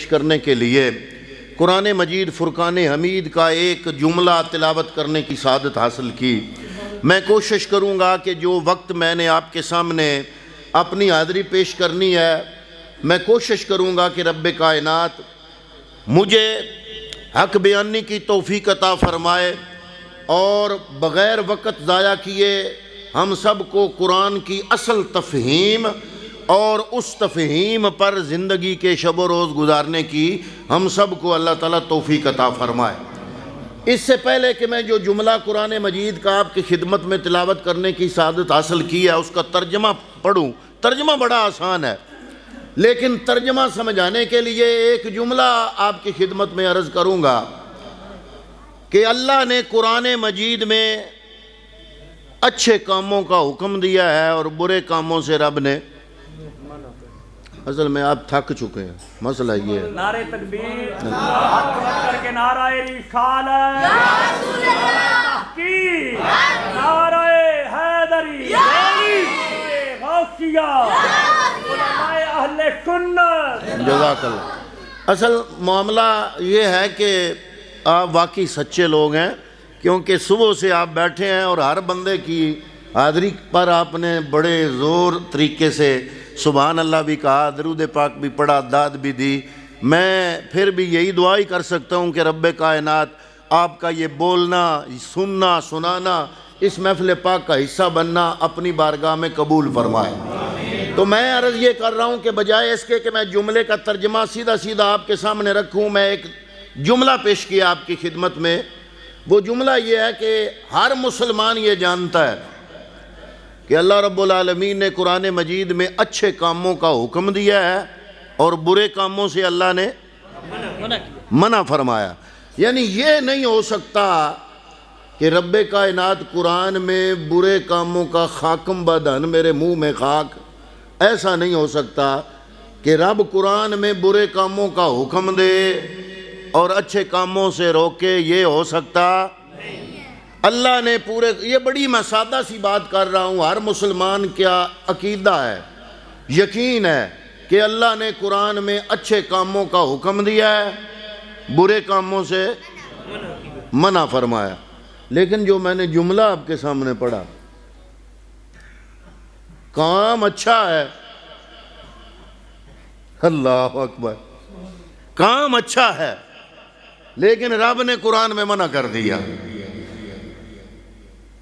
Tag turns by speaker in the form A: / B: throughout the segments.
A: کرنے کے لیے قرآن مجید فرقان حمید کا ایک جملہ تلاوت کرنے کی سعادت حاصل کی۔ میں کوشش کروں گا کہ جو وقت میں نے آپ کے سامنے اپنی حاضری پیش کرنی ہے، میں کوشش کروں گا کہ رب کائنات مجھے حق بیانی کی توفیق عطا فرمائے اور بغیر وقت ضائع کیے ہم سب کو قرآن کی اصل تفہیم اور اس تفہیم پر زندگی کے شب و روز گزارنے کی ہم سب کو اللہ تعالیٰ توفیق عطا فرمائے۔ اس سے پہلے کہ میں جو جملہ قرآن مجید کا آپ کی خدمت میں تلاوت کرنے کی سعادت حاصل کی ہے اس کا ترجمہ پڑھوں، ترجمہ بڑا آسان ہے، لیکن ترجمہ سمجھانے کے لیے ایک جملہ آپ کی خدمت میں عرض کروں گا کہ اللہ نے قرآن مجید میں اچھے کاموں کا حکم دیا ہے اور برے کاموں سے رب نے، اصل میں آپ تھک چکے ہیں، مسئلہ یہ ہے،
B: نعرہ تکبیر ہاتھ بلند کر کے نعرہ رسالت یا رسول اللہ کی، نعرہ حیدری غوثیہ علماء اہل سنت،
A: جزاک اللہ۔ اصل معاملہ یہ ہے کہ آپ واقعی سچے لوگ ہیں، کیونکہ صبح سے آپ بیٹھے ہیں اور ہر بندے کی حاضری پر آپ نے بڑے زور طریقے سے سبحان اللہ بھی کہا، درود پاک بھی پڑھا، داد بھی دی۔ میں پھر بھی یہی دعا ہی کر سکتا ہوں کہ رب کائنات آپ کا یہ بولنا، سننا، سنانا، اس محفل پاک کا حصہ بننا اپنی بارگاہ میں قبول فرمائے۔ تو میں عرض یہ کر رہا ہوں کہ بجائے اس کے کہ میں جملے کا ترجمہ سیدھا سیدھا آپ کے سامنے رکھوں، میں ایک جملہ پیش کیا آپ کی خدمت میں۔ وہ جملہ یہ ہے کہ ہر مسلمان یہ جانتا ہے کہ اللہ رب العالمین نے قرآن مجید میں اچھے کاموں کا حکم دیا ہے اور برے کاموں سے اللہ نے منع فرمایا۔ یعنی یہ نہیں ہو سکتا کہ رب کائنات قرآن میں برے کاموں کا خاکم بدن میرے منہ میں خاک، ایسا نہیں ہو سکتا کہ رب قرآن میں برے کاموں کا حکم دے اور اچھے کاموں سے روکے، یہ ہو سکتا اللہ نے پورے، یہ بڑی میں سادہ سی بات کر رہا ہوں، ہر مسلمان کیا عقیدہ ہے، یقین ہے کہ اللہ نے قرآن میں اچھے کاموں کا حکم دیا ہے، برے کاموں سے منع فرمایا۔ لیکن جو میں نے جملہ آپ کے سامنے پڑھا، کام اچھا ہے، اللہ اکبر، کام اچھا ہے لیکن رب نے قرآن میں منع کر دیا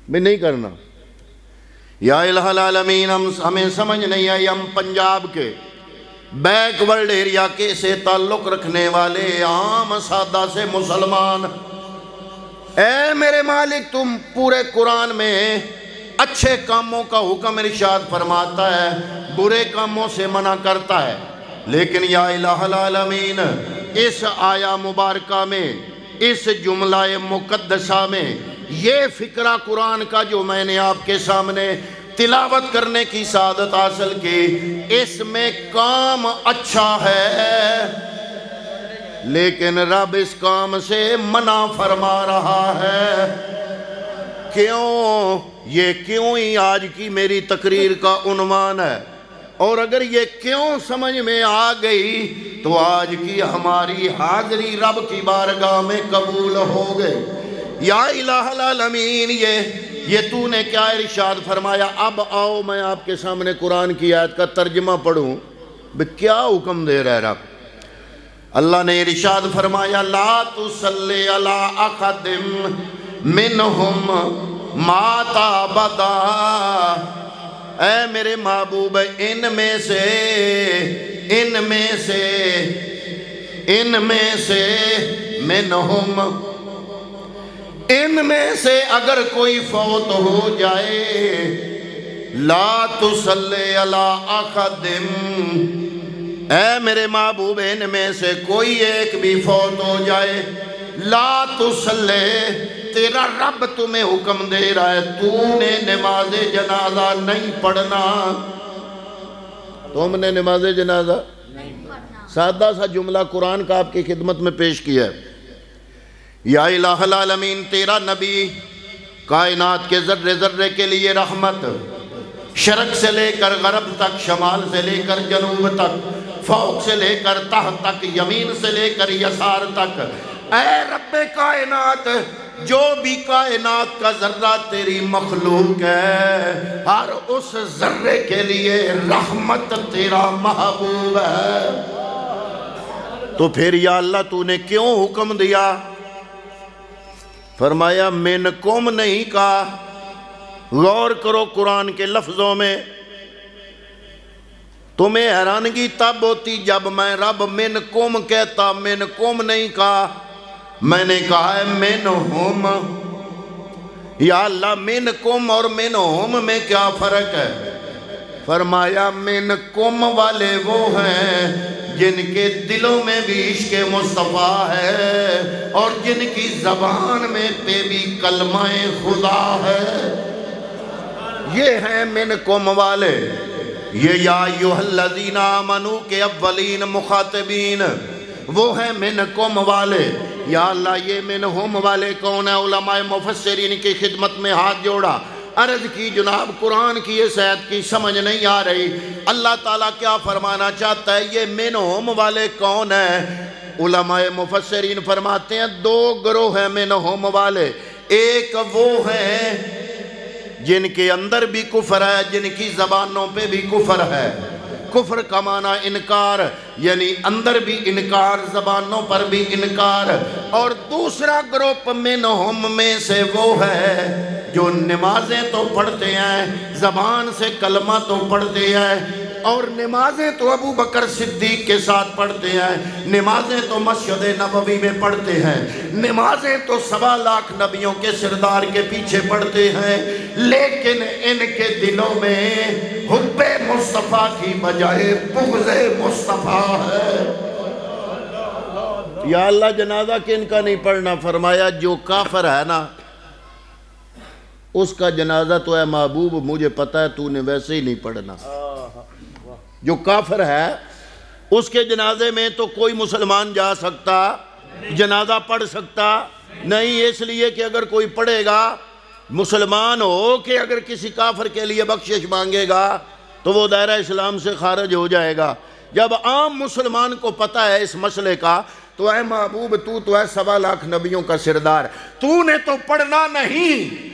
A: بھی نہیں کرنا۔ یا الہ العالمین، ہمیں سمجھ نہیں آئی، ہم پنجاب کے بیک ورلڈ ایریا کے سے تعلق رکھنے والے عام سادہ سے مسلمان، اے میرے مالک تم پورے قرآن میں اچھے کاموں کا حکم ارشاد فرماتا ہے، برے کاموں سے منع کرتا ہے، لیکن یا الہ العالمین اس آیا مبارکہ میں، اس جملہ مقدسہ میں یہ فکرہ قرآن کا جو میں نے آپ کے سامنے تلاوت کرنے کی سعادت حاصل کی، اس میں کام اچھا ہے لیکن رب اس کام سے منع فرما رہا ہے۔ کیوں؟ یہ کیوں ہی آج کی میری تقریر کا عنوان ہے، اور اگر یہ کیوں سمجھ میں آ گئی تو آج کی ہماری حاضری رب کی بارگاہ میں قبول ہو گئی۔ یا الہ العالمین، یہ تو نے کیا ارشاد فرمایا؟ اب آؤ میں آپ کے سامنے قرآن کی آیت کا ترجمہ پڑھوں، کیا حکم دے رہا ہے رب؟ اللہ نے ارشاد فرمایا، لا تصلی علی احد منہم مات ابدا، اے میرے محبوب ان میں اگر کوئی فوت ہو جائے، لا تصلی علی احد، اے میرے محبوب ان میں سے کوئی ایک بھی فوت ہو جائے، لا تصلی، تیرا رب تمہیں حکم دے رہا ہے، تو نے نماز جنازہ نہیں پڑھنا، تم نے نماز جنازہ نہیں پڑھنا۔ سادہ سا جملہ قرآن کا آپ کی خدمت میں پیش کیا ہے۔ یا الہ العالمین، تیرا نبی کائنات کے ذرے ذرے کے لیے رحمت، شرق سے لے کر غرب تک، شمال سے لے کر جنوب تک، فوق سے لے کر تحت تک، یمین سے لے کر یسار تک، اے رب کائنات جو بھی کائنات کا ذرہ تیری مخلوق ہے، ہر اس ذرے کے لیے رحمت تیرا محبوب ہے۔ تو پھر یا اللہ تو نے کیوں حکم دیا؟ فرمایا منکم نہیں کہا، غور کرو قرآن کے لفظوں میں، تمہیں حیرانگی تب ہوتی جب میں رب منکم کہتا، منکم نہیں کہا، میں نے کہا ہے منہم۔ یا اللہ منکم اور منہم میں کیا فرق ہے؟ فرمایا منکم والے وہ ہیں جن کے دلوں میں بھی عشق مصطفیٰ ہے اور جن کی زبان میں پہ بھی کلمہ خدا ہے، یہ ہیں منکم والے۔ یہ یا ایھا الذین آمنوا کے اولین مخاطبین وہ ہیں منکم والے۔ یا اللہ یہ منہم والے کون ہیں؟ علماء مفسرین کی خدمت میں ہاتھ جوڑا، عرض کی جناب قرآن کی اس آیت کی سمجھ نہیں آ رہی، اللہ تعالیٰ کیا فرمانا چاہتا ہے؟ یہ منہم والے کون ہیں؟ علماء مفسرین فرماتے ہیں دو گروہ ہیں منہم والے، ایک وہ ہیں جن کے اندر بھی کفر ہے، جن کی زبانوں پہ بھی کفر ہے، کفر کا معنی انکار، یعنی اندر بھی انکار، زبانوں پر بھی انکار۔ اور دوسرا گروپ منہم میں سے وہ ہے جو نمازیں تو پڑھتے ہیں، زبان سے کلمہ تو پڑھتے ہیں، اور نمازیں تو ابو بکر صدیق کے ساتھ پڑھتے ہیں، نمازیں تو مسجد نبوی میں پڑھتے ہیں، نمازیں تو 1.25 لاکھ نبیوں کے سردار کے پیچھے پڑھتے ہیں، لیکن ان کے دلوں میں حب مصطفیٰ کی بجائے بغض مصطفیٰ ہے۔ یا اللہ جنازہ کن کا نہیں پڑھنا؟ فرمایا جو کافر ہے نا اس کا جنازہ تو اے محبوب مجھے پتا ہے تو نے ویسے ہی نہیں پڑھنا۔ جو کافر ہے اس کے جنازے میں تو کوئی مسلمان جا سکتا، جنازہ پڑھ سکتا نہیں، اس لیے کہ اگر کوئی پڑھے گا مسلمان ہو کہ اگر کسی کافر کے لیے بخشش مانگے گا تو وہ دائرہ اسلام سے خارج ہو جائے گا۔ جب عام مسلمان کو پتہ ہے اس مسئلے کا تو اے محبوب تو ہے 1.25 لاکھ نبیوں کا سردار، تو نے تو پڑھنا نہیں۔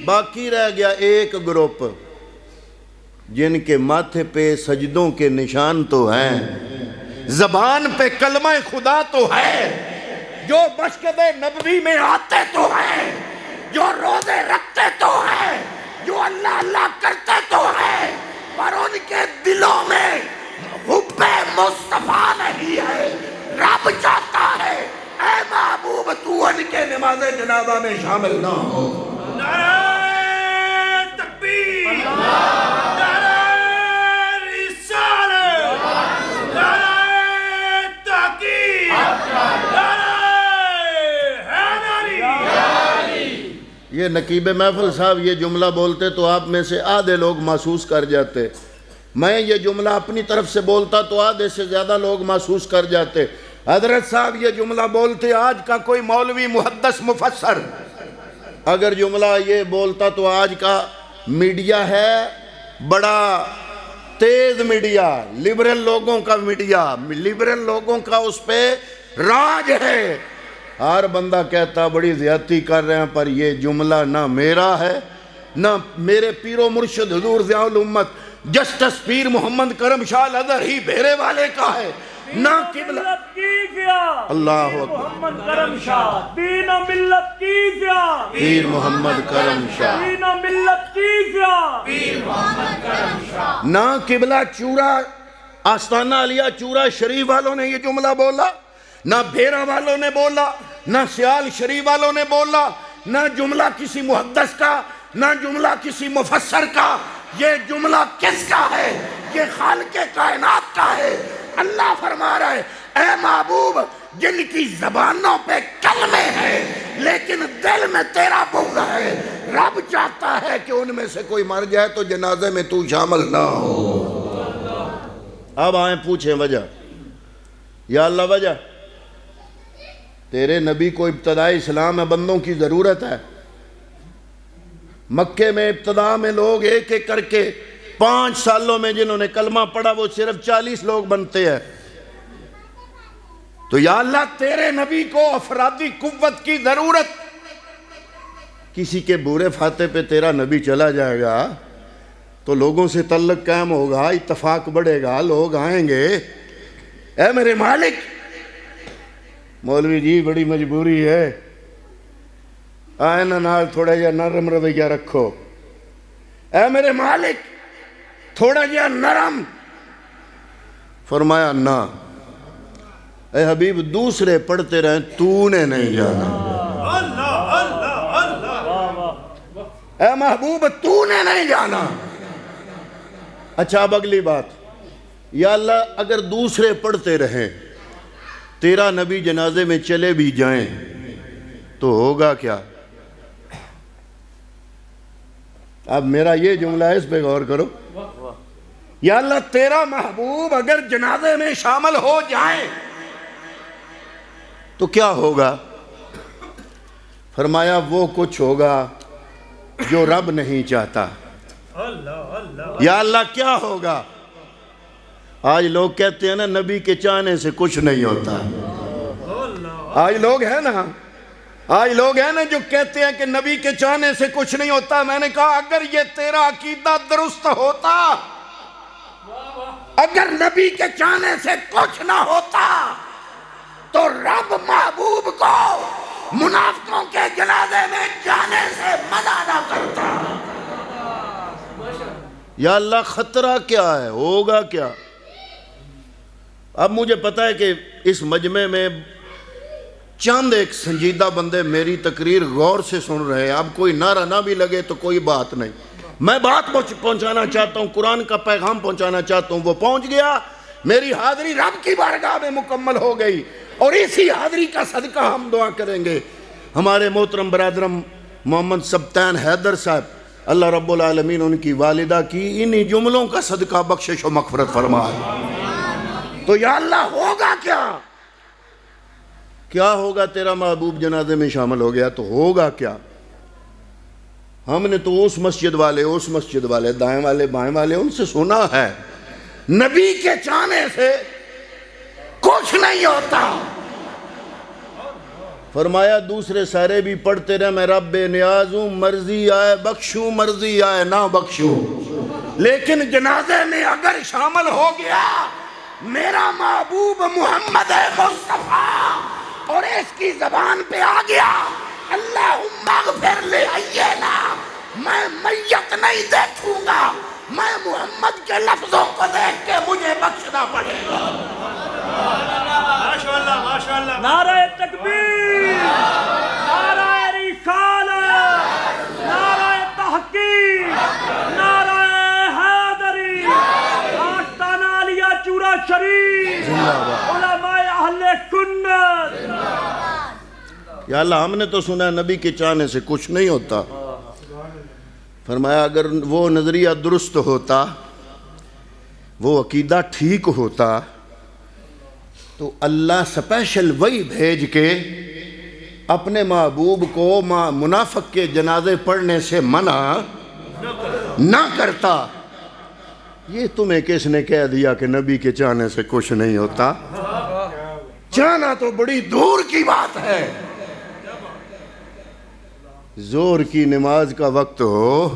A: باقی رہ گیا ایک گروپ جن کے ماتھے پہ سجدوں کے نشان تو ہیں، زبان پہ کلمہ خدا تو ہے، جو مسجد نبوی میں آتے تو ہیں، جو روزے رکھتے تو ہیں، جو اللہ اللہ کرتے تو ہیں، پر ان کے دلوں میں حب مصطفیٰ نہیں ہے۔ رب چاہتا ہے اے محبوب تو ان کے نماز جنازہ میں شامل نہ ہو۔
B: نعرہ تکبیر، نعرہ رسالت، نعرہ تحقیق، نعرہ حیدری۔
A: یہ نقیب محفل صاحب یہ جملہ بولتے تو آپ میں سے آدھے لوگ محسوس کر جاتے، میں یہ جملہ اپنی طرف سے بولتا تو آدھے سے زیادہ لوگ محسوس کر جاتے۔ حضرت صاحب یہ جملہ بولتے آج کا کوئی مولوی محدث مفسر اگر جملہ یہ بولتا تو آج کا میڈیا ہے بڑا تیز میڈیا، لبرل لوگوں کا میڈیا، لبرل لوگوں کا اس پہ راج ہے، ہر بندہ کہتا بڑی زیادتی کر رہے ہیں، پر یہ جملہ نہ میرا ہے نہ میرے پیر و مرشد حضور ضیاء الامت جسٹس پیر محمد کرم شاہ الازہر ہی بھیرے والے کا ہے، نہ قبلہ اللہ اکبر،
B: محمد کرم شاہ دین و ملت کی زیاء،
A: پیر محمد کرم شاہ
B: دین و ملت کی زیاء،
C: پیر محمد کرم شاہ۔
A: نہ قبلہ چورا آستانہ علیہ چورا شریف والوں نے یہ جملہ بولا، نہ بھیرا والوں نے بولا، نہ سیال شریف والوں نے بولا، نہ جملہ کسی محدث کا، نہ جملہ کسی مفسر کا، یہ جملہ کس کا ہے؟ یہ خالق کائنات کا ہے۔ اللہ فرما رہا ہے اے محبوب جن کی زبانوں پہ کلمے ہیں لیکن دل میں تیرا بغض ہے، رب چاہتا ہے کہ ان میں سے کوئی مر جائے تو جنازے میں تو شامل نہ ہو۔ اب آئیں پوچھیں وجہ، یا اللہ وجہ تیرے نبی کو ابتدائی اسلام میں بندوں کی ضرورت ہے، مکے میں ابتدا میں لوگ ایک ایک کر کے 5 سالوں میں جنہوں نے کلمہ پڑھا وہ صرف 40 لوگ بنتے ہیں. تو یا اللہ تیرے نبی کو افرادی قوت کی ضرورت. کسی کے بورے فاتح پہ تیرا نبی چلا جائے گا تو لوگوں سے تعلق قائم ہوگا, اتفاق بڑھے گا, لوگ آئیں گے. اے میرے مالک, مولوی جی بڑی مجبوری ہے, آئے نا نال تھوڑا جا نرم رویہ رکھو. اے میرے مالک تھوڑا جا نرم. فرمایا نہ, اے حبیب دوسرے پڑھتے رہیں, تو نے نہیں جانا. اے محبوب تو نے نہیں جانا. اچھا اب اگلی بات, یا اللہ اگر دوسرے پڑھتے رہیں, تیرا نبی جنازے میں چلے بھی جائیں تو ہوگا کیا؟ اب میرا یہ جملہ ہے, اس پہ غور کرو. یا اللہ تیرا محبوب اگر جنازے میں شامل ہو جائیں تو کیا ہوگا؟ فرمایا وہ کچھ ہوگا جو رب نہیں چاہتا. یا اللہ کیا ہوگا؟ آج لوگ کہتے ہیں نا نبی کے چاہنے سے کچھ نہیں ہوتا. آج لوگ ہیں نا جو کہتے ہیں کہ نبی کے چاہنے سے کچھ نہیں ہوتا. میں نے کہا اگر یہ تیرا عقیدہ درست ہوتا, اگر نبی کے چاہنے سے کچھ نہ ہوتا تو رب محبوب کو منافقوں کے جنازے میں جانے سے منع نہ کرتا. یا اللہ خطرہ کیا ہے, ہوگا کیا؟ اب مجھے پتا ہے کہ اس مجمع میں چند ایک سنجیدہ بندے میری تقریر غور سے سن رہے ہیں. اب کوئی نعرہ نہ بھی لگے تو کوئی بات نہیں, میں بات پہنچانا چاہتا ہوں, قرآن کا پیغام پہنچانا چاہتا ہوں. وہ پہنچ گیا, میری حاضری رب کی بارگاہ میں مکمل ہو گئی, اور اسی حاضری کا صدقہ ہم دعا کریں گے. ہمارے محترم برادرم محمد سبطین حیدر صاحب, اللہ رب العالمین ان کی والدہ کی انہی جملوں کا صدقہ بخشش و مغفرت فرمائے. تو یا اللہ ہوگا کیا ہوگا؟ تیرا محبوب جنازے میں شامل ہو گیا تو ہوگا کیا؟ ہم نے تو اس مسجد والے دائیں والے بائیں والے ان سے سنا ہے نبی کے چاہنے سے کچھ نہیں ہوتا. فرمایا دوسرے سارے بھی پڑھتے رہے, میں رب نیاز ہوں, مرضی آئے بخشوں مرضی آئے نہ بخشوں, لیکن جنازے میں اگر شامل ہو گیا میرا محبوب محمد مصطفیٰ اور اس کی زبان پہ آ گیا اللہم اغفر لحینا, میں میت نہیں دیکھوں گا, میں محمد کے لفظوں کو دیکھ کے مجھے بخشنا پڑے گا.
B: ماشاءاللہ, نعرہ تکبیر, نعرہ رسالت, نعرہ تحقیق, نعرہ حیدری, آستانہ علیہ چورا شریف, علماء اہل سنت.
A: یا اللہ ہم نے تو سنا نبی کے چاہنے سے کچھ نہیں ہوتا. فرمایا اگر وہ نظریہ درست ہوتا, وہ عقیدہ ٹھیک ہوتا, تو اللہ سپیشل وہی بھیج کے اپنے محبوب کو منافق کے جنازے پڑھنے سے منع نہ کرتا. یہ تمہیں کس نے کہہ دیا کہ نبی کے چاہنے سے کچھ نہیں ہوتا؟ چاہنا تو بڑی دور کی بات ہے. زور کی نماز کا وقت ہو,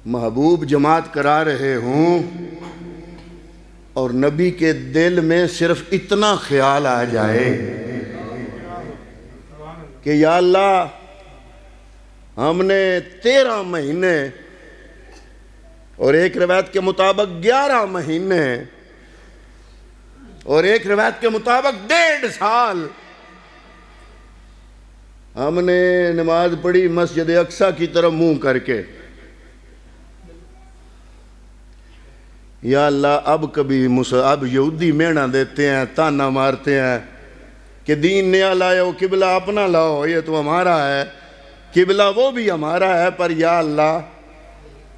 A: محبوب جماعت کرا رہے ہوں, اور نبی کے دل میں صرف اتنا خیال آ جائے کہ یا اللہ ہم نے 13 مہینے اور ایک روایت کے مطابق 11 مہینے اور ایک روایت کے مطابق 1.5 سال ہم نے نماز پڑھی مسجد اقصی کی طرف منہ کر کے. یا اللہ اب کبھی اب یہودی مینا دیتے ہیں, تانا مارتے ہیں کہ دین نیا لائے ہو, قبلہ اپنا لاؤ, یہ تو ہمارا ہے, قبلہ وہ بھی ہمارا ہے, پر یا اللہ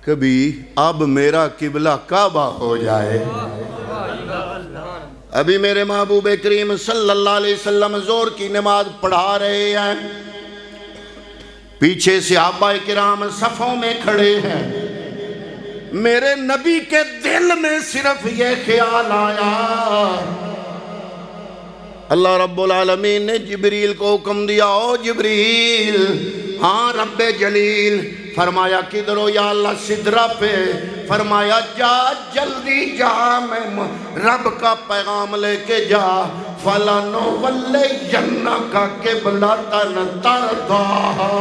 A: کبھی اب میرا قبلہ کعبہ ہو جائے. ابھی میرے محبوب کریم صلی اللہ علیہ وسلم زور کی نماز پڑھا رہے ہیں, پیچھے صحابہ کرام صفوں میں کھڑے ہیں, میرے نبی کے دل میں صرف یہ خیال آیا. اللہ رب العالمین نے جبریل کو حکم دیا, او جبریل, ہاں رب جلیل, فرمایا کدھر ہو؟ یا اللہ سدرہ پہ. فرمایا جا جلدی جا, میں رب کا پیغام لے کے جا. فَلَنُوَلِّيَنَّكَ قِبْلَةً تَرْضَاهَا.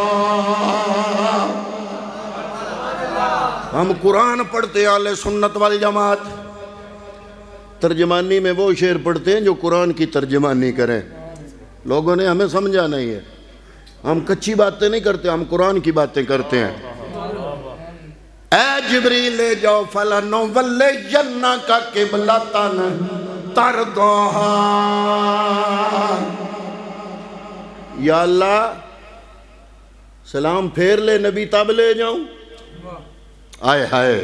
A: ہم قرآن پڑھتے ہیں اہل سنت والجماعت, ترجمانی میں وہ شعر پڑھتے ہیں جو قرآن کی ترجمانی کریں. لوگوں نے ہمیں سمجھا نہیں ہے, ہم کچی باتیں نہیں کرتے, ہم قرآن کی باتیں کرتے ہیں. اے جبریل لے جاؤ, فَلَنُوَلِّيَنَّكَ قِبْلَةً تَرْضَاهَا. یا اللہ سلام پھیر لے نبی تب لے جاؤں. آئے ہائے,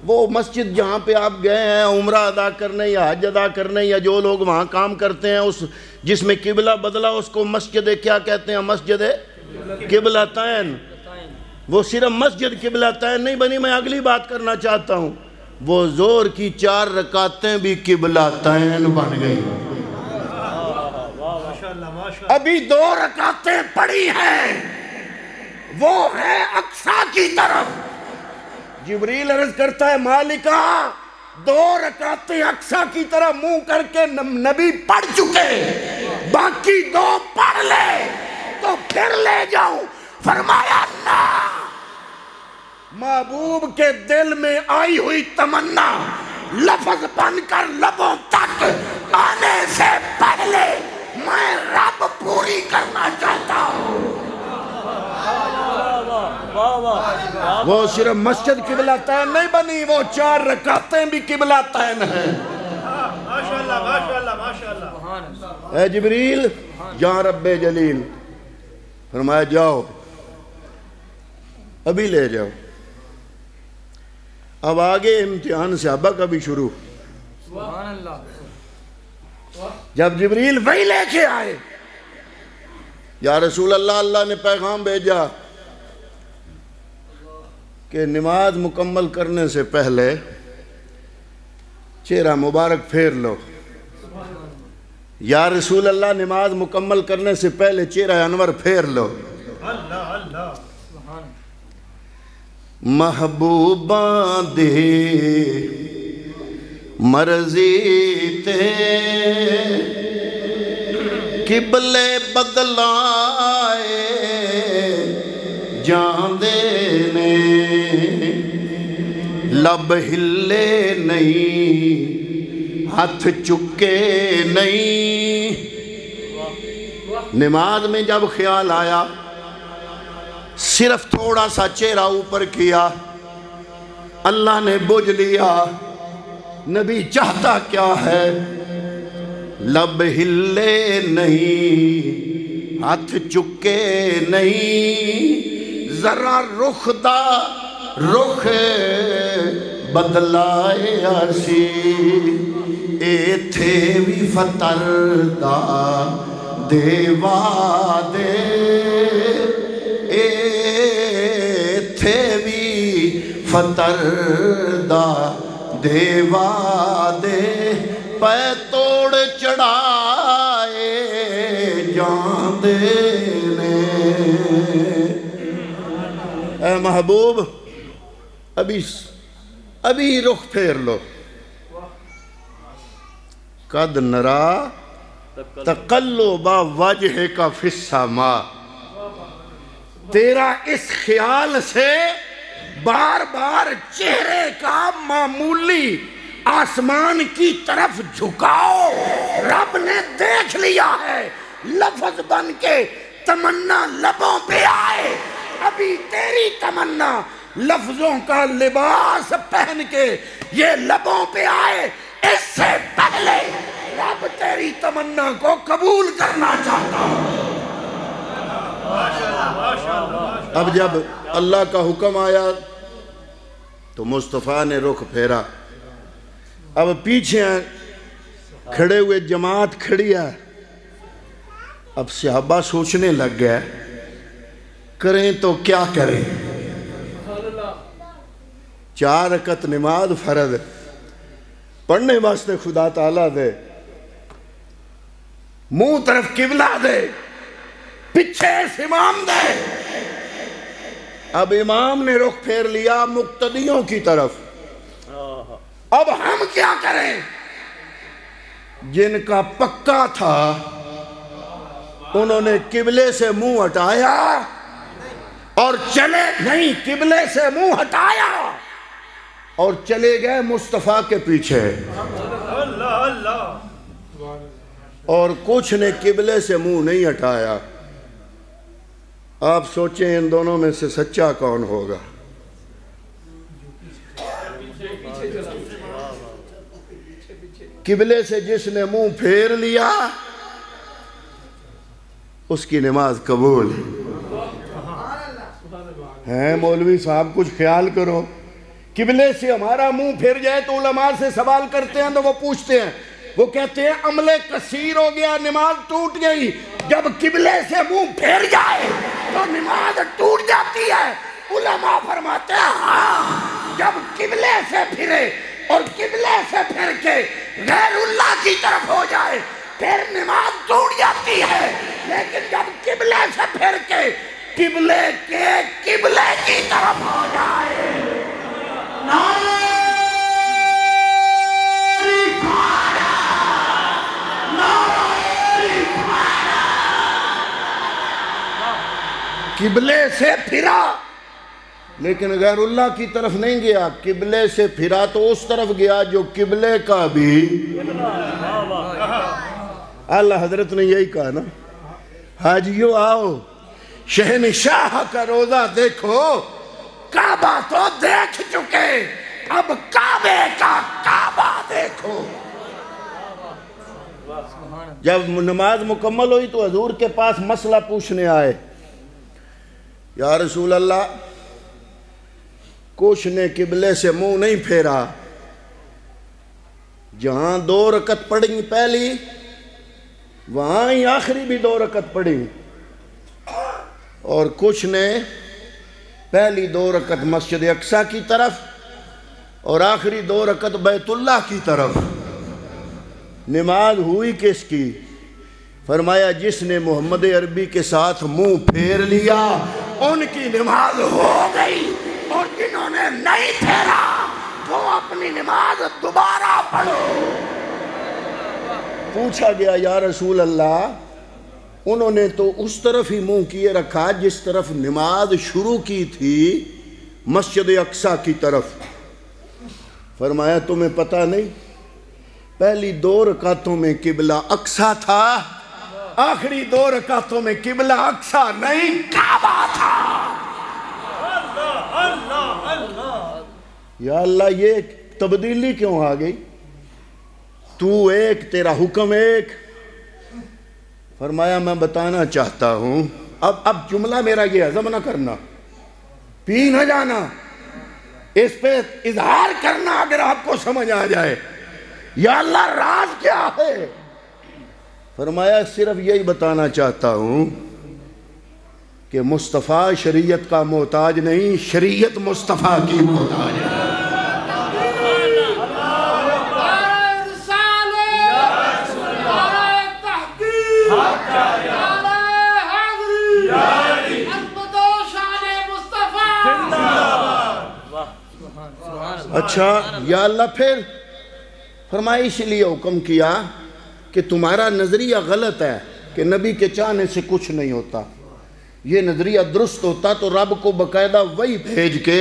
A: وہ مسجد جہاں پہ آپ گئے ہیں عمرہ ادا کرنے یا حج ادا کرنے, یا جو لوگ وہاں کام کرتے ہیں, اس جس میں قبلہ بدلا اس کو مسجد کیا کہتے ہیں؟ مسجد قبلتین. وہ صرف مسجد قبلتین نہیں بنی, میں اگلی بات کرنا چاہتا ہوں, وہ زور کی 4 رکعتیں بھی قبلتین بن گئی. ابھی 2 رکعتیں پڑی ہیں, وہ ہے اقصی کی طرف. جبریل عرض کرتا ہے مالکہ 2 رکعتیں اقصی کی طرف منہ کر کے نبی پڑھ چکے, باقی 2 پڑھ لے تو پھر لے جاؤں. فرمایا نہ, محبوب کے دل میں آئی ہوئی تمنا لفظ بن کر لبوں تک آنے سے پہلے میں رب پوری کرنا چاہتا ہوں. وہ صرف مسجد قبلتین نہیں بنی, وہ 4 رکعتیں بھی قبلتین ہیں. اے جبریل جہاں رب جلیل. فرمایا جاؤ ابھی لے جاؤ. اب آگے امتحان صحابہ کا بھی شروع. جب جبریل وہی لے کے آئے, یا رسول اللہ, اللہ نے پیغام بھیجا کہ نماز مکمل کرنے سے پہلے چہرہ مبارک پھیر لو. یا رسول اللہ, نماز مکمل کرنے سے پہلے چہرہ انور پھیر لو. محبوباں دے مرضی تے قبلے بدلائے جاندے نے, لب ہلے نہیں ہاتھ چکے نہیں. نماز میں جب خیال آیا صرف تھوڑا سا چہرہ اوپر کیا, اللہ نے بجھ لیا. نبی چاہتا کیا ہے؟ لب ہلے نہیں ہاتھ چکے نہیں, ذرا رخ بدلائے آسی. ایتھے بھی فطر دا دیوا دے, ایتھے بھی فطر دا دیوا دے. پے توڑ چڑھائے جاندے نے. اے محبوب ابھی رخ پھیر لو. قد نرا تقلب وجہک فی السماء. تیرا اس خیال سے بار بار چہرے کا معمولی آسمان کی طرف جھکاؤ رب نے دیکھ لیا ہے. لفظ بن کے تمنا لبوں پہ آئے, ابھی تیری تمنا لفظوں کا لباس پہن کے یہ لبوں پہ آئے, اس سے پہلے رب تیری تمنا کو قبول کرنا چاہتا ہوں. اب جب اللہ کا حکم آیا تو مصطفیٰ نے رخ پھیرا. اب پیچھے کھڑے ہوئے جماعت کھڑی ہے. اب صحابہ سوچنے لگ گئے کریں تو کیا کریں. 4 رکعت نماز فرض پڑھنے واسطے خدا تعالیٰ دے منہ طرف قبلہ دے پیچھے امام دے. اب امام نے رخ پھیر لیا مقتدیوں کی طرف. اب ہم کیا کریں؟ جن کا پکا تھا انہوں نے قبلے سے منہ ہٹایا اور چلے نہیں، قبلے سے منہ ہٹایا اور چلے گئے مصطفیٰ کے پیچھے. اور کچھ نے قبلے سے منہ نہیں ہٹایا. آپ سوچیں ان دونوں میں سے سچا کون ہوگا؟ قبلے سے جس نے منہ پھیر لیا اس کی نماز قبول ہے. مولوی صاحب کچھ خیال کرو. قبلے سے ہمارا منہ پھر جائے تو علماء سے سوال کرتے ہیں تو وہ پوچھتے ہیں، وہ کہتے ہیں عملے کثیر ہو گیا، نماز ٹوٹ گئی. جب قبلے سے منہ پھیر جائے تو نماز ٹوٹ جاتی ہے. علماء فرماتے ہیں ہاں، جب قبلے سے پھرے اور قبلے سے پھر کے غیر اللہ کی طرف ہو جائے پھر نماز ٹوٹ جاتی ہے. لیکن جب قبلے سے پھر کے قبلے کی طرف ہو جائے قبلے سے پھرا لیکن غیر اللہ کی طرف نہیں گیا. قبلے سے پھرا تو اس طرف گیا جو قبلے کا بھی. اللہ حضرت نے یہی کہا نا، حاجیو آؤ شہنشاہ کا روزہ دیکھو، کعبہ تو دیکھ چکے، اب کعبے کا کعبہ دیکھو. جب نماز مکمل ہوئی تو حضور کے پاس مسئلہ پوچھنے آئے، یا رسول اللہ کچھ نے قبلے سے منہ نہیں پھیرا، جہاں 2 رکعت پڑھی پہلی وہاں ہی آخری بھی 2 رکعت پڑھی، اور کچھ نے پہلی 2 رکعت مسجد اقصی کی طرف اور آخری 2 رکعت بیت اللہ کی طرف. نماز ہوئی کس کی؟ فرمایا جس نے محمد عربی کے ساتھ منہ پھیر لیا ان کی نماز ہو گئی، اور جنہوں نے نہیں پھیرا وہ اپنی نماز دوبارہ پڑھو. پوچھا گیا یا رسول اللہ انہوں نے تو اس طرف ہی منہ کیے رکھا جس طرف نماز شروع کی تھی، مسجد اقصی کی طرف. فرمایا تمہیں پتہ نہیں پہلی 2 رکعتوں میں قبلہ اقصی تھا، آخری 2 رکعتوں میں قبلہ اقصی نہیں کعبہ تھا. یا اللہ یہ تبدیلی کیوں آ گئی؟ تو ایک، تیرا حکم ایک. فرمایا میں بتانا چاہتا ہوں، اب جملہ میرا یہ ہضم نہ کرنا، پی نہ جانا، اس پہ اظہار کرنا اگر آپ کو سمجھ آ جائے. یا اللہ راز کیا ہے؟ فرمایا صرف یہی بتانا چاہتا ہوں کہ مصطفیٰ شریعت کا محتاج نہیں، شریعت مصطفیٰ کی محتاج ہے. اچھا یا اللہ پھر فرمایا اس لیے حکم کیا کہ تمہارا نظریہ غلط ہے کہ نبی کے چاہنے سے کچھ نہیں ہوتا. یہ نظریہ درست ہوتا تو رب کو باقاعدہ وہی بھیج کے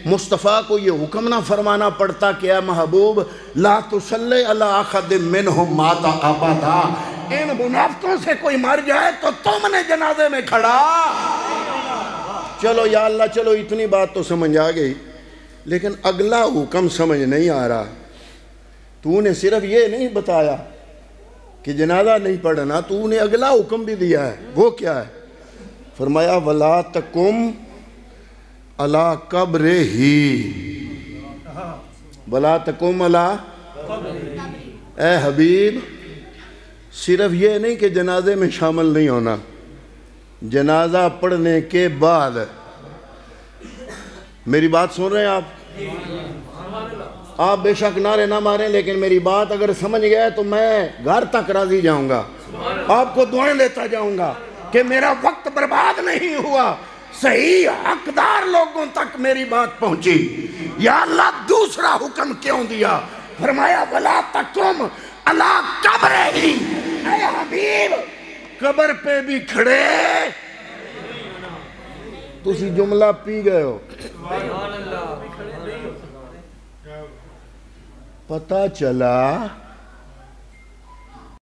A: مصطفیٰ کو یہ حکم نہ فرمانا پڑتا کہ اے محبوب لا تصلی علی احد منہم مات ابدا، ان منافقوں سے کوئی مر جائے تو تم نے جنازے میں کھڑا. چلو یا اللہ چلو اتنی بات تو سمجھ آ گئی، لیکن اگلا حکم سمجھ نہیں آ رہا. تو نے صرف یہ نہیں بتایا کہ جنازہ نہیں پڑھنا، تو نے اگلا حکم بھی دیا ہے. وہ کیا ہے؟ فرمایا وَلَا تَقُمْ عَلَىٰ قَبْرِهِ، وَلَا تَقُمْ عَلَىٰ. اے حبیب صرف یہ نہیں کہ جنازے میں شامل نہیں ہونا، جنازہ پڑھنے کے بعد، میری بات سن رہے ہیں آپ؟ آپ بے شک نعرے نہ ماریں، لیکن میری بات اگر سمجھ گئے تو میں گھر تک راضی جاؤں گا، آپ کو دعائیں دیتا جاؤں گا کہ میرا وقت برباد نہیں ہوا، صحیح حقدار لوگوں تک میری بات پہنچی۔ یا اللہ دوسرا حکم کیوں دیا؟ فرمایا وَلَا تَقُمْ عَلَىٰ قَبْرِهِ، اے حبیب قبر پہ بھی کھڑے تسی جملہ پی گئے ہو۔ پتہ چلا